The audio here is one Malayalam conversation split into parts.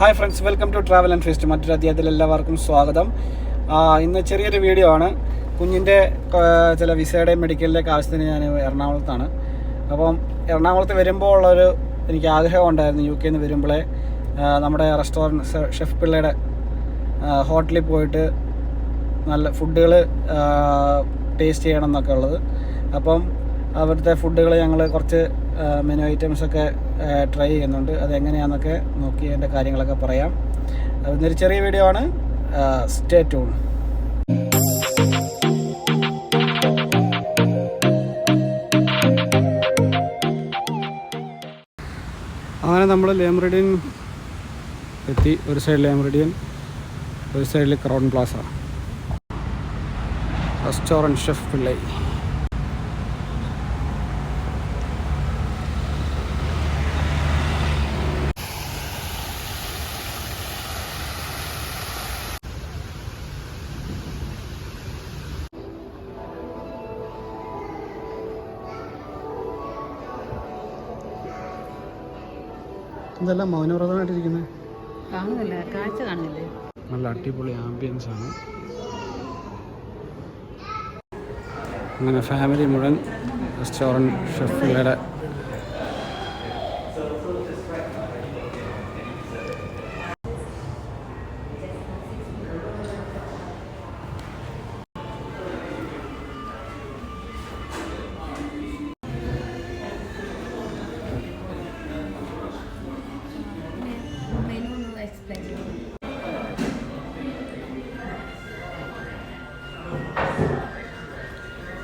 Hi friends, welcome to travel and feast. മറ്റൊരു അധ്യായത്തിൽ എല്ലാവർക്കും സ്വാഗതം. ഇന്ന് ചെറിയൊരു വീഡിയോ ആണ്. കുഞ്ഞിൻ്റെ ചില വിസയുടെയും മെഡിക്കലിൻ്റെയൊക്കെ ആവശ്യത്തിന് ഞാൻ എറണാകുളത്താണ്. അപ്പം എറണാകുളത്ത് വരുമ്പോൾ ഉള്ളൊരു എനിക്ക് ആഗ്രഹം ഉണ്ടായിരുന്നു, UK നിന്ന് വരുമ്പോഴേ നമ്മുടെ റെസ്റ്റോറൻറ്റ് ഷെഫ് പിള്ളയുടെ ഹോട്ടലിൽ പോയിട്ട് നല്ല ഫുഡുകൾ ടേസ്റ്റ് ചെയ്യണം എന്നൊക്കെ ഉള്ളത്. അപ്പം അവിടുത്തെ ഫുഡുകൾ ഞങ്ങൾ കുറച്ച് മെനു ഐറ്റംസൊക്കെ ട്രൈ ചെയ്യുന്നുണ്ട്. അതെങ്ങനെയാണെന്നൊക്കെ നോക്കി അതിൻ്റെ കാര്യങ്ങളൊക്കെ പറയാം. ഇന്നൊരു ചെറിയ വീഡിയോ ആണ്. Stay tune. അങ്ങനെ നമ്മൾ ലേ മെറിഡിയൻ എത്തി. ഒരു സൈഡിൽ ലേ മെറിഡിയൻ, ഒരു സൈഡിൽ crown Plaza. Restaurant chef Pillai. ഇതെല്ലാം മൗനവ്രതമായിട്ടിരിക്കുന്നത് കാണുന്നില്ല, കാഴ്ച കാണുന്നില്ലേ? നല്ല അടിപൊളി ആംബിയൻസ് ആണ്. അങ്ങനെ ഫാമിലി മുഴുവൻ റെസ്റ്റോറൻറ്റ് ഷെഫുകളുടെ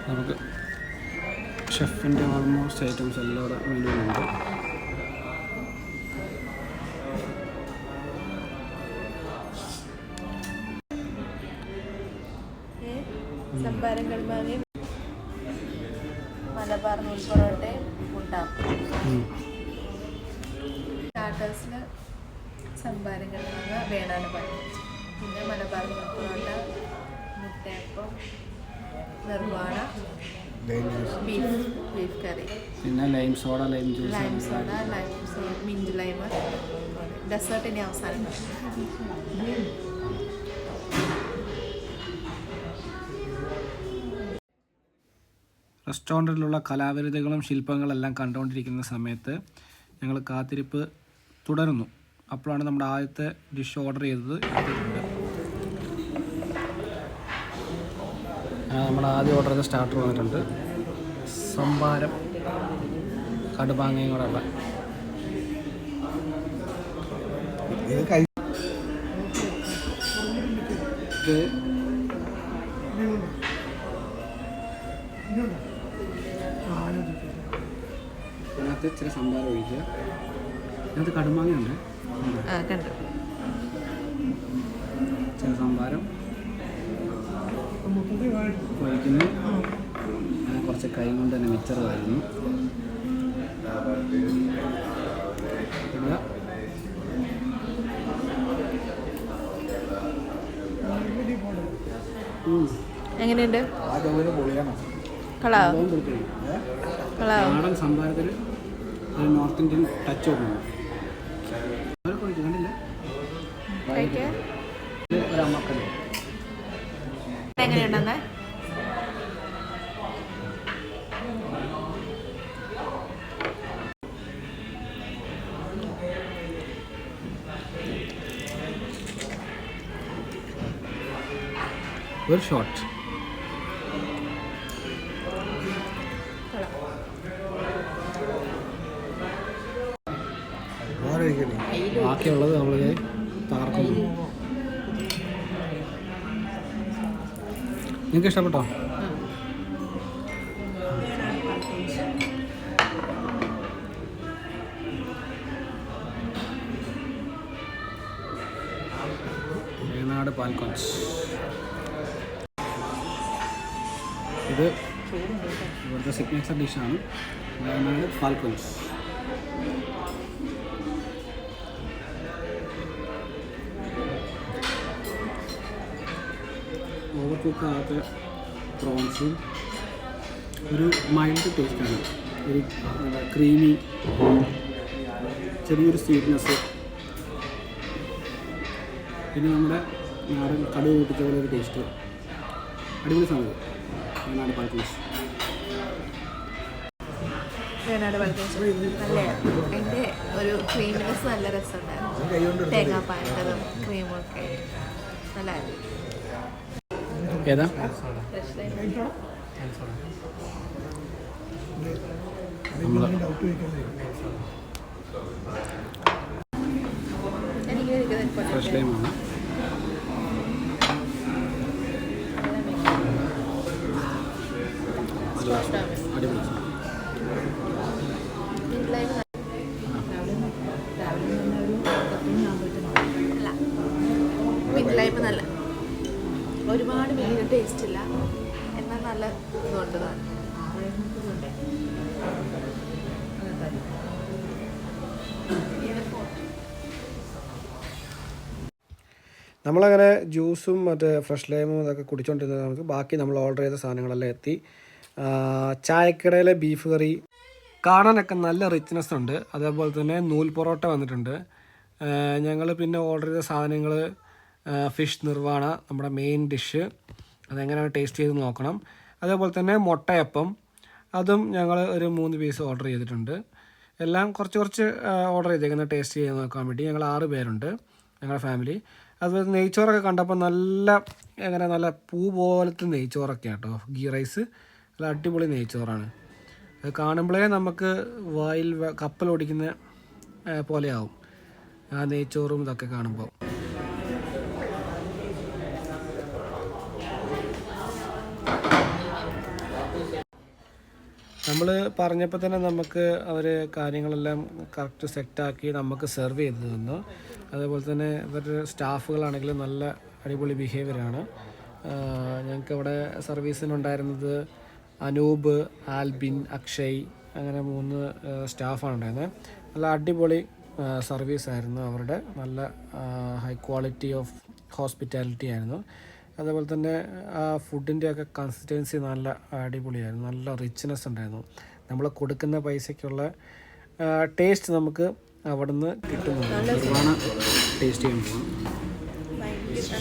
നമുക്ക് ഷെഫിൻ്റെ ഓൾമോസ്റ്റ് ഐറ്റംസ് എല്ലാം ഇവിടെ മെനുവിലുണ്ട്. സംഭാരം കടുമാങ്ങയും മലബാർ നൂൽ പൊറോട്ടയും ഉണ്ടാക്കും. സ്റ്റാർട്ടേഴ്സിന് സംഭാരം കടുമാങ്ങ വേണാണ് പണി, പിന്നെ മലബാർ നൂൽ പൊറോട്ട, മുട്ടയപ്പം, നിർവാണ, ബീഫ് കറി, പിന്നെ lime soda, lime mint lime, ഡെസേർട്ടിൻ്റെ അവസാനം. റെസ്റ്റോറൻറ്റിലുള്ള കലാവിരുദ്ധകളും ശില്പങ്ങളെല്ലാം കണ്ടുകൊണ്ടിരിക്കുന്ന സമയത്ത് ഞങ്ങൾ കാത്തിരിപ്പ് തുടരുന്നു. അപ്പോഴാണ് നമ്മുടെ ആദ്യത്തെ ഡിഷ് ഓർഡർ ചെയ്തത്. നമ്മുടെ ആദ്യം ഓർഡർ ചെയ്ത സ്റ്റാർട്ടർ വന്നിട്ടുണ്ട്. സംഭാരം കടുമാങ്ങയും കൂടെ ഉള്ള ഇതിനകത്ത് ഇച്ചിരി സംഭാരം ഒഴിക്കുക. ഇതിനകത്ത് കടുമാങ്ങയുണ്ട്, ചില സംഭാരം ഒഴിക്കുന്നു. കുറച്ച് കൈ കൊണ്ട് തന്നെ മിക്സർ വരുന്നു. എങ്ങനെയുണ്ട്? നാടൻ സംഭാരത്തിൽ ഒരു നോർത്ത് ഇന്ത്യൻ ടച്ച് കൊടുക്കുന്നു. കണ്ടില്ല ഒരമ്മക്കല്ലേ എങ്ങനെയുണ്ടെന്ന്? ഒരു ഷോട്ട്. ബാക്കിയുള്ളത് നമ്മൾ തകർക്കുന്നു. നിങ്ങൾക്ക് ഇഷ്ടപ്പെട്ടോ? വേണാട് പാൽക്കോഞ്ച്. ഇത് ഇവിടുത്തെ സിഗ്നേച്ചർ ഡിഷാണ്. വേണാട് പാൽക്കോഞ്ച്. ഓവർ കുക്കാകാത്ത പ്രോൺസും ഒരു മൈൽഡ് ടേസ്റ്റാണ്. ഒരു ക്രീമി, ചെറിയൊരു സ്വീറ്റ്നെസ്, പിന്നെ നമ്മുടെ നാടൻ കടുക് കൂട്ടിച്ച പോലെ ഒരു ടേസ്റ്റ്, അടിപൊളി സാധനം. വേണാട് പാൽക്കോസ് വേണാട് പാൽക്കോസ് നല്ല അതിൻ്റെ ഒരു ക്രീമിനെസ് നല്ല രസമുണ്ടായിരുന്നു. തേങ്ങാപ്പാലതും ക്രീമും ഒക്കെ നല്ലതായിരുന്നു. ഏതാ ഫ്രഷ് ലൈമാണ്. അടിപൊളി മിഡ് ലൈഫ് നല്ല, ഒരുപാട് വലിയ ടേസ്റ്റ് ഇല്ല, എന്നാൽ നല്ല ഇതുകൊണ്ടതാണ്. നമ്മളങ്ങനെ ജ്യൂസും മറ്റേ ഫ്രഷ് ലൈമും ഇതൊക്കെ കുടിച്ചുകൊണ്ടിരുന്നത് നമുക്ക് ബാക്കി നമ്മൾ ഓർഡർ ചെയ്ത സാധനങ്ങളെല്ലാം എത്തി. ചായക്കടയിലെ ബീഫ് കറി കാണാനൊക്കെ നല്ല റിച്ച്നെസ് ഉണ്ട്. അതേപോലെ തന്നെ നൂൽ പൊറോട്ട വന്നിട്ടുണ്ട്. ഞങ്ങൾ പിന്നെ ഓർഡർ ചെയ്ത സാധനങ്ങൾ ഫിഷ് നിർവാണ, നമ്മുടെ മെയിൻ ഡിഷ്, അതെങ്ങനെയാണ് ടേസ്റ്റ് ചെയ്ത് നോക്കണം. അതേപോലെ തന്നെ മുട്ടയപ്പം, അതും ഞങ്ങൾ ഒരു 3 പീസ് ഓർഡർ ചെയ്തിട്ടുണ്ട്. എല്ലാം കുറച്ച് ഓർഡർ ചെയ്തേക്കുന്നത് ടേസ്റ്റ് ചെയ്ത് നോക്കാൻ വേണ്ടി. ഞങ്ങൾ 6 പേരുണ്ട് ഞങ്ങളുടെ ഫാമിലി. അതുപോലെ നെയ്ച്ചോറൊക്കെ കണ്ടപ്പോൾ നല്ല പൂ പോലത്തെ നെയ്ച്ചോറൊക്കെ കേട്ടോ. ഗീ റൈസ് നല്ല അടിപൊളി നെയ്ച്ചോറാണ്. അത് കാണുമ്പോഴേ നമുക്ക് വായിൽ കപ്പൽ ഓടിക്കുന്ന പോലെയാവും ആ നെയ്ച്ചോറും ഇതൊക്കെ കാണുമ്പോൾ. നമ്മൾ പറഞ്ഞപ്പോൾ തന്നെ നമുക്ക് അവർ കാര്യങ്ങളെല്ലാം കറക്റ്റ് സെറ്റാക്കി നമുക്ക് സെർവ് ചെയ്ത് തന്നു. അതേപോലെ തന്നെ ഇവരുടെ സ്റ്റാഫുകളാണെങ്കിലും നല്ല അടിപൊളി ബിഹേവിയറാണ്. ഞങ്ങൾക്ക് ഇവിടെ സർവീസിനുണ്ടായിരുന്നത് അനൂപ്, ആൽബിൻ, അക്ഷയ്, അങ്ങനെ 3 സ്റ്റാഫാണ് ഉണ്ടായിരുന്നത്. നല്ല അടിപൊളി സർവീസായിരുന്നു അവരുടെ. നല്ല ഹൈ ക്വാളിറ്റി ഓഫ് ഹോസ്പിറ്റാലിറ്റി ആയിരുന്നു. അതേപോലെ തന്നെ ആ ഫുഡിൻ്റെയൊക്കെ കൺസിസ്റ്റൻസി നല്ല അടിപൊളിയായിരുന്നു. നല്ല റിച്ച്നെസ് ഉണ്ടായിരുന്നു. നമ്മൾ കൊടുക്കുന്ന പൈസയ്ക്കുള്ള ടേസ്റ്റ് നമുക്ക് അവിടെ നിന്ന് കിട്ടുന്നുണ്ട്. നിർവാണ ടേസ്റ്റ് ചെയ്യാൻ പോകാം.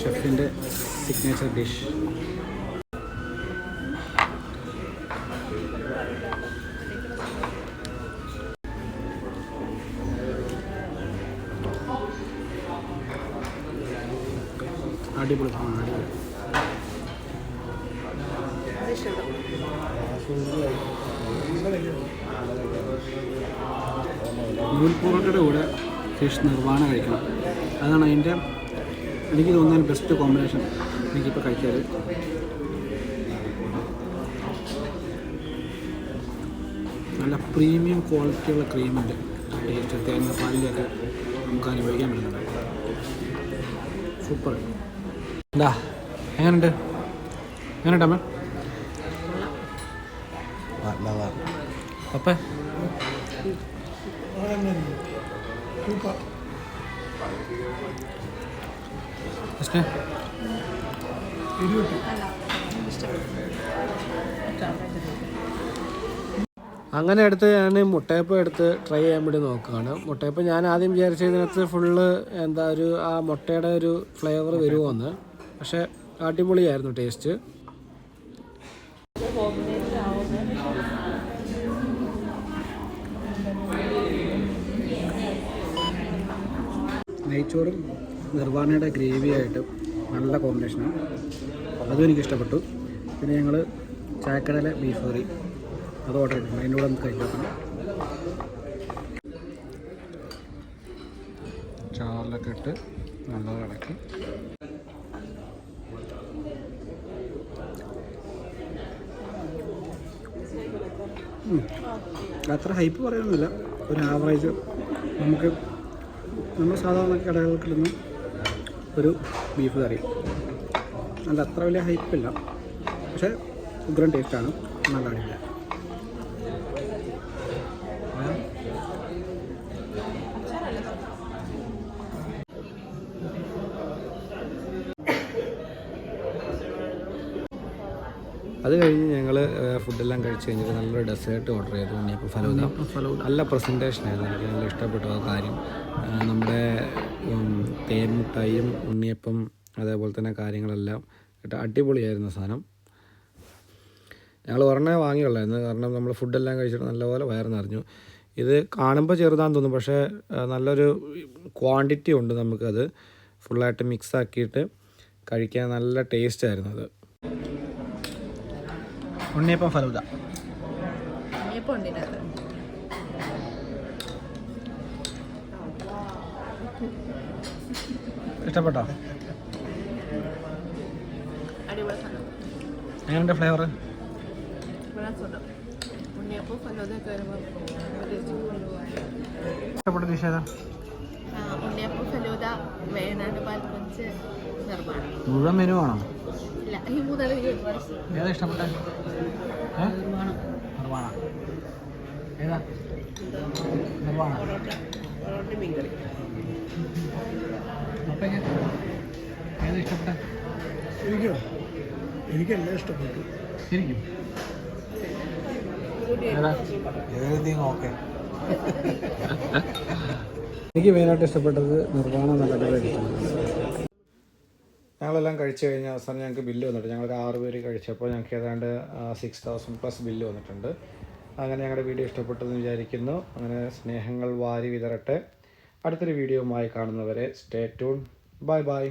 ഷെഫിൻ്റെ സിഗ്നേച്ചർ ഡിഷ്. അടിപൊളി അടിപൊളി. നൂൽ പൊറോട്ടയുടെ കൂടെ ഫിഷ് നിർവാണ കഴിക്കണം. അതാണ് അതിൻ്റെ എനിക്ക് തോന്നുന്ന ബെസ്റ്റ് കോമ്പിനേഷൻ എനിക്കിപ്പോൾ കഴിച്ചത്. നല്ല പ്രീമിയം ക്വാളിറ്റിയുള്ള ക്രീമിൻ്റെ ടേസ്റ്റ് തേങ്ങാപ്പാലിലൊക്കെ നമുക്ക് അനുഭവിക്കാൻ പറ്റുന്നുണ്ട്. സൂപ്പർ. എന്താ എങ്ങനെയുണ്ട് അമ്മ? പപ്പ അങ്ങനെ എടുത്ത് ഞാൻ മുട്ടയപ്പം എടുത്ത് ട്രൈ ചെയ്യാൻ വേണ്ടി നോക്കുകയാണ്. മുട്ടയപ്പം ഞാൻ ആദ്യം വിചാരിച്ചതിനകത്ത് ഫുള്ള് ആ മുട്ടയുടെ ഒരു ഫ്ലേവർ വരുമോയെന്ന്. പക്ഷേ അടിപൊളിയായിരുന്നു ടേസ്റ്റ്. നെയ്ച്ചോറും നിർവാണയുടെ ഗ്രേവിയായിട്ട് നല്ല കോമ്പിനേഷനാണ്. അതും എനിക്കിഷ്ടപ്പെട്ടു. പിന്നെ ഞങ്ങൾ ചായക്കടയിലെ ബീഫ് കറി അത് ഓർഡർ ചെയ്തിട്ടുണ്ട്. അതിൻ്റെ കൂടെ നമുക്ക് കഴിച്ചു നോക്കണം. ചാറിലൊക്കെ ഇട്ട് നല്ലത് ഇളക്കി. അത്ര ഹൈപ്പ് പറയാനൊന്നുമില്ല, ഒരു ആവറേജ്. നമ്മൾ സാധാരണ കടകളിൽ കിട്ടുന്ന ഒരു ബീഫ് കറി. നല്ല അത്ര വലിയ ഹൈപ്പില്ല, പക്ഷേ ഉഗ്രൻ ടേസ്റ്റാണ്. നല്ല അടിപൊളിയാണ്. അത് കഴിഞ്ഞ് ഞങ്ങൾ ഫുഡെല്ലാം കഴിച്ച് കഴിഞ്ഞിട്ട് നല്ലൊരു ഡെസേർട്ട് ഓർഡർ ചെയ്തു. ഉണ്ണിയപ്പം ഫലൂദ. നല്ല പ്രസൻറ്റേഷനായിരുന്നു. എനിക്ക് നല്ല ഇഷ്ടപ്പെട്ടു ആ കാര്യം. നമ്മുടെ തേൻ മുട്ടായിയും ഉണ്ണിയപ്പം അതേപോലെ തന്നെ കാര്യങ്ങളെല്ലാം കേട്ടോ. അടിപൊളിയായിരുന്നു സാധനം. ഞങ്ങൾ ഒരെണ്ണേ വാങ്ങിയുള്ളായിരുന്നു, കാരണം നമ്മൾ ഫുഡെല്ലാം കഴിച്ചിട്ട് നല്ലപോലെ വയറ് നിറഞ്ഞു. ഇത് കാണുമ്പോൾ ചെറുതാണെന്ന് തോന്നും, പക്ഷേ നല്ലൊരു ക്വാണ്ടിറ്റി ഉണ്ട്. നമുക്കത് ഫുള്ളായിട്ട് മിക്സ് ആക്കിയിട്ട് കഴിക്കാൻ നല്ല ടേസ്റ്റ് ആയിരുന്നു അത്. ഉണ്ണിയപ്പം ഫലൂദ ഇഷ്ടപ്പെട്ടോ? എങ്ങനെയുണ്ട് ഫ്ലേവർ? ഇഷ്ടപ്പെട്ട ഡിഷ് ഏതാ? ഉണ്ണിയപ്പം ഫലൂദ, വേണാട് പാൽക്കൊഞ്ച്, നിർമ്മാണം. മുഴുവൻ മെനു ആണോ? ഇല്ല, ഈ മൂന്നാല് ഏതാ ഇഷ്ടപ്പെട്ട? നിർമ്മാണ ഏതാ? നിർമ്മാണ. അപ്പം ഏതാ ഇഷ്ടപ്പെട്ട? എനിക്കെല്ലാം ഇഷ്ടപ്പെട്ടു. ശരിക്കും ഓക്കെ. എനിക്ക് മെയിനായിട്ട് ഇഷ്ടപ്പെട്ടത് നിർവ്വാണം നല്ല അടിപൊളിയായിട്ട്. ഞങ്ങളെല്ലാം കഴിച്ച് കഴിഞ്ഞ അവസാനം ഞങ്ങൾക്ക് ബില്ല് വന്നിട്ട്, ഞങ്ങളൊരു 6 പേര് കഴിച്ചപ്പോൾ ഞങ്ങൾക്ക് ഏതാണ്ട് 6000+ ബില്ല് വന്നിട്ടുണ്ട്. അങ്ങനെ ഞങ്ങളുടെ വീഡിയോ ഇഷ്ടപ്പെട്ടെന്ന് വിചാരിക്കുന്നു. അങ്ങനെ സ്നേഹങ്ങൾ വാരി വിതറട്ടെ. അടുത്തൊരു വീഡിയോയുമായി കാണുന്നവരെ സ്റ്റേ ട്യൂൺ. Bye bye.